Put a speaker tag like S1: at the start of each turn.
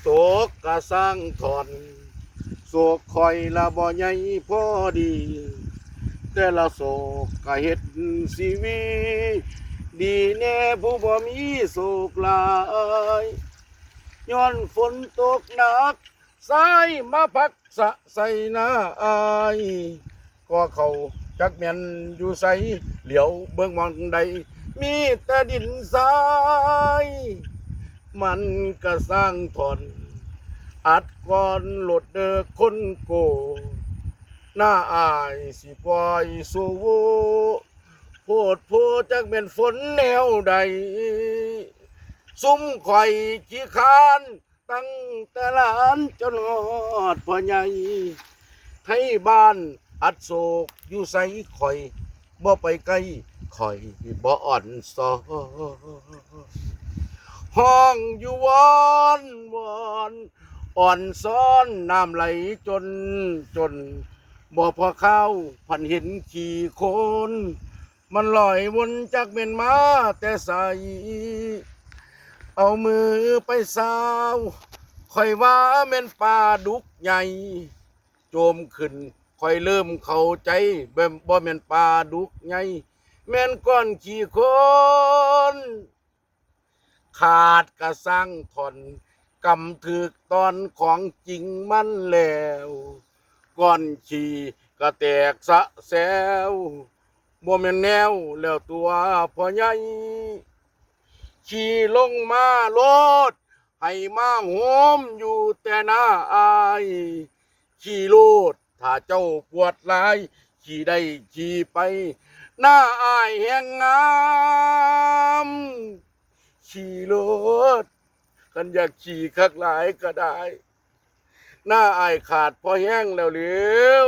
S1: ตกกะสร้างถอนโศกคอยละบ่ใหญ่พอดีแต่ละโศกกะเฮ็ดชีวิตดีแน่ผู้บ่มีโศกหลายย้อนฝนตกหนักสายมาพักสะใส่หน้าอายก็เขาจักแม่นอยู่ใสเหลียวเบิ่งมองใดมีแต่ดินทรายมันก็สร้างถอนอัดก่อนโหลดเด้อคนโกหน้าอายสิปล่อยสู่โพดโพจักเป็นฝนแนวใดซุ่มข่อยขี้คาน ตั้งแต่หลานจนฮอดพ่อใหญ่ไทยบ้านอัดโศกอยู่ใสข่อยบ่ไปไกลข่อยบ่อ่อนซอห้องอยู่วอนวอนอ่อนซ้อนน้ำไหลจนบ่พอเข้าพันเห็นขี่โคนมันลอยวนจากเป็นมาแต่ใสเอามือไปสาวค่อยว่าแม่นปลาดุกใหญ่โจมขึ้นค่อยเริ่มเข้าใจบ่แม่นปลาดุกใหญ่แม่นก้อนขี้โคนขาดกระสังทอนกำถึกตอนของจริงมันแล้วก้อนขี้ก็แตกสะแซวบ่แม่นแนวแล้วตัวพ่อใหญ่ขี่ลงมาโลดให้มาโหมอยู่แต่หน้าอายขี่โลดถ้าเจ้าปวดหลายขี่ได้ขี่ไปหน้าอายแห่งงามขี่โลดกันอยากขี่คักหลายก็ได้หน้าอายขาดพอแห้งแล้วเหลว